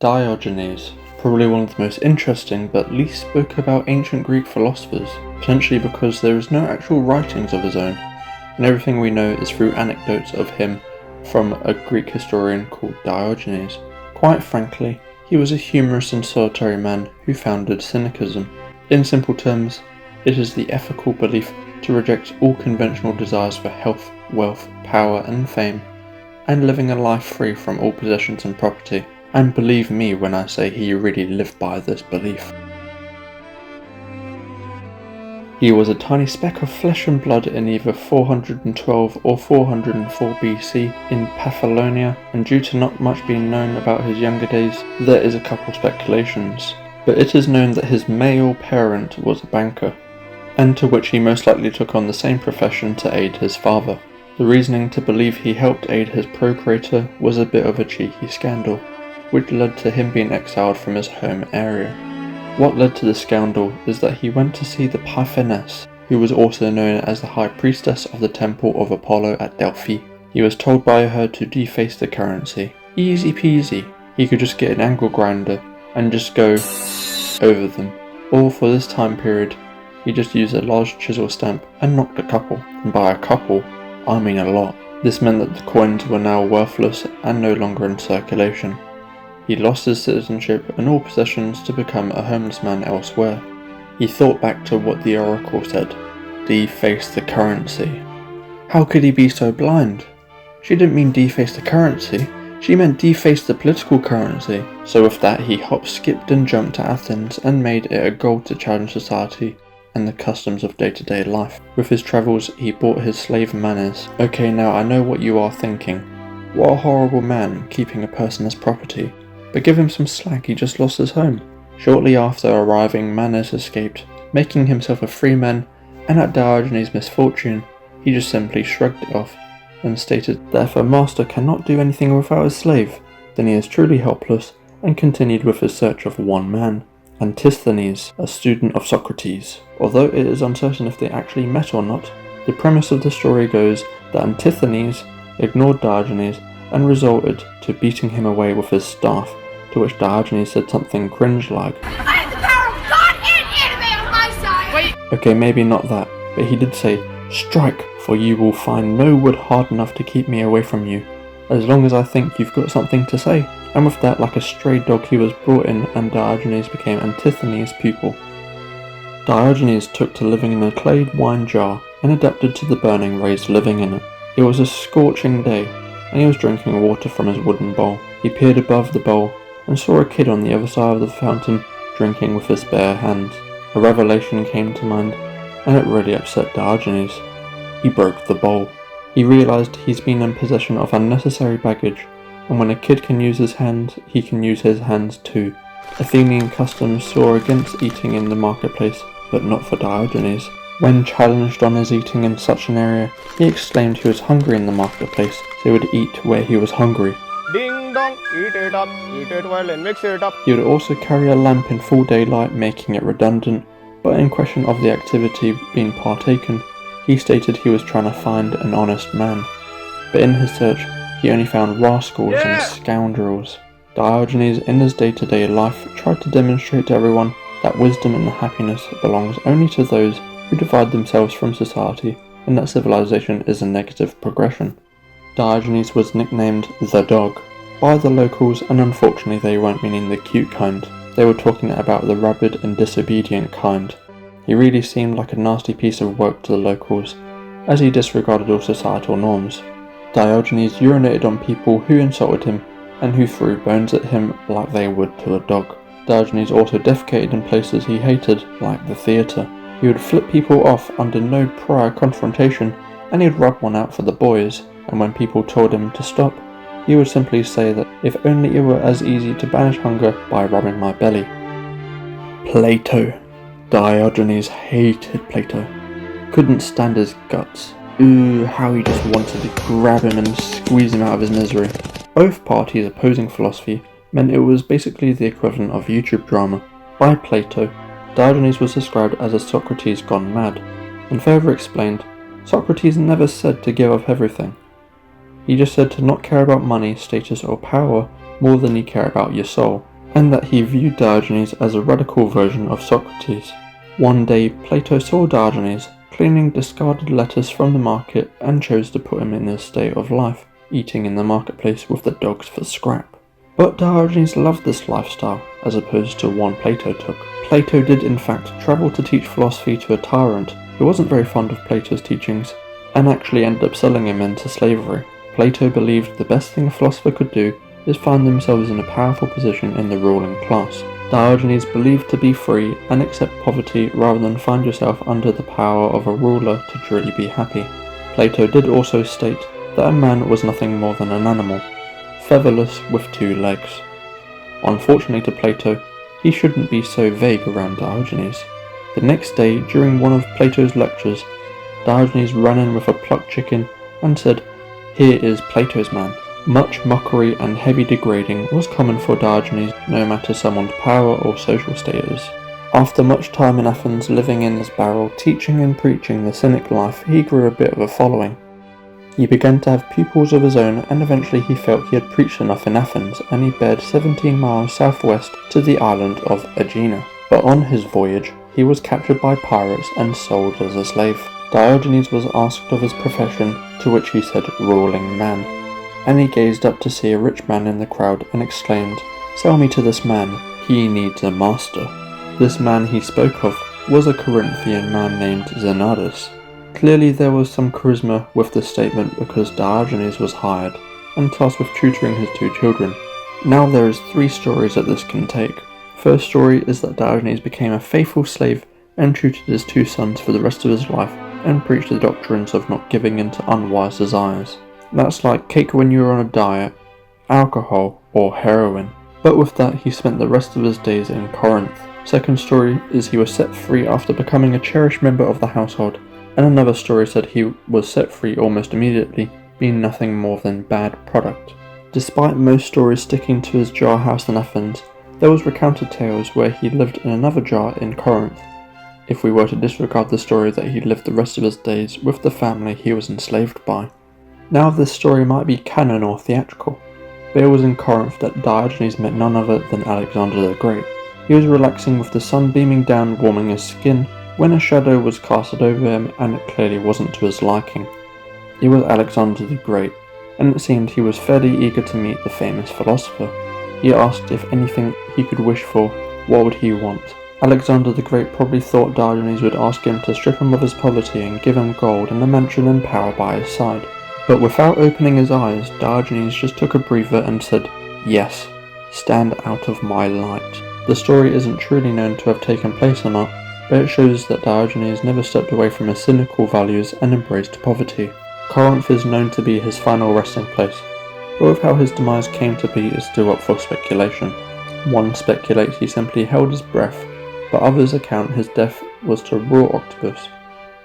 Diogenes, probably one of the most interesting but least spoken about ancient Greek philosophers, potentially because there is no actual writings of his own, and everything we know is through anecdotes of him from a Greek historian called Diogenes. Quite frankly, he was a humorous and solitary man who founded Cynicism. In simple terms, it is the ethical belief to reject all conventional desires for health, wealth, power and fame, and living a life free from all possessions and property. And believe me when I say he really lived by this belief. He was a tiny speck of flesh and blood in either 412 or 404 BC in Paphlagonia, and due to not much being known about his younger days, there is a couple speculations. But it is known that his male parent was a banker, and to which he most likely took on the same profession to aid his father. The reasoning to believe he helped aid his procreator was a bit of a cheeky scandal, which led to him being exiled from his home area. What led to the scandal is that he went to see the Antisthenes, who was also known as the high priestess of the temple of Apollo at Delphi. He was told by her to deface the currency. Easy peasy, he could just get an angle grinder and just go over them. Or for this time period, he just used a large chisel stamp and knocked a couple. And by a couple, I mean a lot. This meant that the coins were now worthless and no longer in circulation. He lost his citizenship and all possessions to become a homeless man elsewhere. He thought back to what the oracle said, deface the currency. How could he be so blind? She didn't mean deface the currency, she meant deface the political currency. So with that he hopped, skipped and jumped to Athens and made it a goal to challenge society and the customs of day-to-day life. With his travels he bought his slave manners. Okay, now I know what you are thinking. What a horrible man, keeping a person as property. But give him some slack, he just lost his home. Shortly after arriving, Manners escaped, making himself a free man, and at Diogenes' misfortune, he just simply shrugged it off, and stated that if a master cannot do anything without a slave, then he is truly helpless, and continued with his search of one man, Antisthenes, a student of Socrates. Although it is uncertain if they actually met or not, the premise of the story goes that Antisthenes ignored Diogenes and resorted to beating him away with his staff, to which Diogenes said something cringe-like. I have the power of God and anime on my side! Wait! Okay, maybe not that, but he did say, "Strike, for you will find no wood hard enough to keep me away from you, as long as I think you've got something to say." And with that, like a stray dog, he was brought in and Diogenes became Antisthenes' pupil. Diogenes took to living in a clay wine jar and adapted to the burning rays living in it. It was a scorching day, and he was drinking water from his wooden bowl. He peered above the bowl and saw a kid on the other side of the fountain drinking with his bare hands. A revelation came to mind, and it really upset Diogenes. He broke the bowl. He realized he's been in possession of unnecessary baggage, and when a kid can use his hands, he can use his hands too. Athenian customs saw against eating in the marketplace, but not for Diogenes. When challenged on his eating in such an area, he exclaimed he was hungry in the marketplace, so he would eat where he was hungry. Ding dong, eat it well and mix it up. He would also carry a lamp in full daylight, making it redundant, but in question of the activity being partaken, he stated he was trying to find an honest man. But in his search, he only found rascals and scoundrels. Diogenes, in his day-to-day life, tried to demonstrate to everyone that wisdom and happiness belongs only to those who divide themselves from society, and that civilization is a negative progression. Diogenes was nicknamed the Dog by the locals, and unfortunately they weren't meaning the cute kind. They were talking about the rabid and disobedient kind. He really seemed like a nasty piece of work to the locals, as he disregarded all societal norms. Diogenes urinated on people who insulted him and who threw bones at him like they would to a dog. Diogenes also defecated in places he hated, like the theatre. He would flip people off under no prior confrontation, and he'd rub one out for the boys, and when people told him to stop, he would simply say that if only it were as easy to banish hunger by rubbing my belly. Plato. Diogenes hated Plato. Couldn't stand his guts. Ooh, how he just wanted to grab him and squeeze him out of his misery. Both parties opposing philosophy meant it was basically the equivalent of YouTube drama. By Plato, Diogenes was described as a Socrates gone mad, and further explained, Socrates never said to give up everything. He just said to not care about money, status or power, more than you care about your soul, and that he viewed Diogenes as a radical version of Socrates. One day, Plato saw Diogenes cleaning discarded lettuce from the market and chose to put him in a state of life, eating in the marketplace with the dogs for scrap. But Diogenes loved this lifestyle, as opposed to one Plato took. Plato did in fact travel to teach philosophy to a tyrant who wasn't very fond of Plato's teachings, and actually ended up selling him into slavery. Plato believed the best thing a philosopher could do is find themselves in a powerful position in the ruling class. Diogenes believed to be free and accept poverty rather than find yourself under the power of a ruler to truly be happy. Plato did also state that a man was nothing more than an animal, featherless with 2 legs. Unfortunately to Plato, he shouldn't be so vague around Diogenes. The next day, during one of Plato's lectures, Diogenes ran in with a plucked chicken and said, "Here is Plato's man." Much mockery and heavy degrading was common for Diogenes, no matter someone's power or social status. After much time in Athens living in his barrel, teaching and preaching the Cynic life, he grew a bit of a following. He began to have pupils of his own, and eventually he felt he had preached enough in Athens, and he bared 17 miles southwest to the island of Aegina. But on his voyage, he was captured by pirates and sold as a slave. Diogenes was asked of his profession, to which he said ruling man, and he gazed up to see a rich man in the crowd and exclaimed, "Sell me to this man, he needs a master." This man he spoke of was a Corinthian man named Zenardus. Clearly there was some charisma with this statement because Diogenes was hired and tasked with tutoring his 2 children. Now there is 3 stories that this can take. First story is that Diogenes became a faithful slave and tutored his 2 sons for the rest of his life and preached the doctrines of not giving in to unwise desires. That's like cake when you're on a diet, alcohol, or heroin. But with that, he spent the rest of his days in Corinth. Second story is he was set free after becoming a cherished member of the household, and another story said he was set free almost immediately, being nothing more than bad product. Despite most stories sticking to his jar house in Athens, there was recounted tales where he lived in another jar in Corinth, if we were to disregard the story that he lived the rest of his days with the family he was enslaved by. Now this story might be canon or theatrical, but it was in Corinth that Diogenes met none other than Alexander the Great. He was relaxing with the sun beaming down warming his skin when a shadow was casted over him, and it clearly wasn't to his liking. It was Alexander the Great, and it seemed he was fairly eager to meet the famous philosopher. He asked if anything he could wish for, what would he want? Alexander the Great probably thought Diogenes would ask him to strip him of his poverty and give him gold and a mansion and power by his side. But without opening his eyes, Diogenes just took a breather and said, "Yes, stand out of my light." The story isn't truly known to have taken place or not, but it shows that Diogenes never stepped away from his cynical values and embraced poverty. Corinth is known to be his final resting place, but with how his demise came to be is still up for speculation. One speculates he simply held his breath, but others account his death was to a raw octopus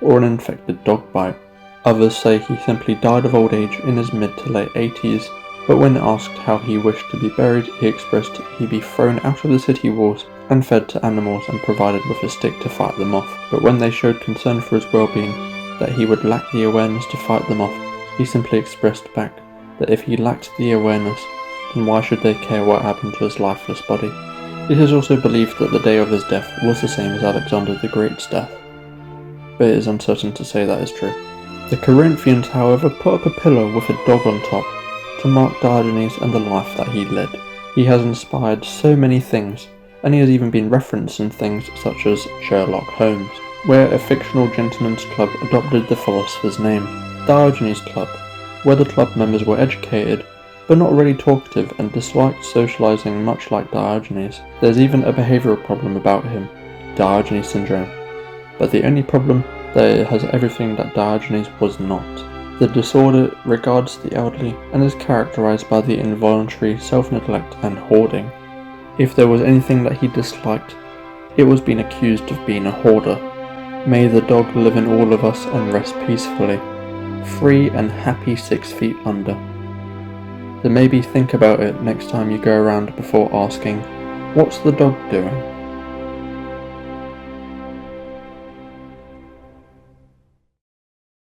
or an infected dog bite. Others say he simply died of old age in his mid to late 80s, but when asked how he wished to be buried, he expressed he be thrown out of the city walls and fed to animals and provided with a stick to fight them off. But when they showed concern for his well-being, that he would lack the awareness to fight them off, he simply expressed back that if he lacked the awareness, then why should they care what happened to his lifeless body? It is also believed that the day of his death was the same as Alexander the Great's death, but it is uncertain to say that is true. The Corinthians, however, put up a pillar with a dog on top to mark Diogenes and the life that he led. He has inspired so many things, and he has even been referenced in things such as Sherlock Holmes, where a fictional gentleman's club adopted the philosopher's name, Diogenes Club, where the club members were educated, but not really talkative and disliked socializing much like Diogenes. There's even a behavioral problem about him, Diogenes syndrome, but the only problem that it has everything that Diogenes was not. The disorder regards the elderly and is characterized by the involuntary self-neglect and hoarding. If there was anything that he disliked, it was being accused of being a hoarder. May the dog live in all of us and rest peacefully, free and happy 6 feet under. So maybe think about it next time you go around before asking, "What's the dog doing?"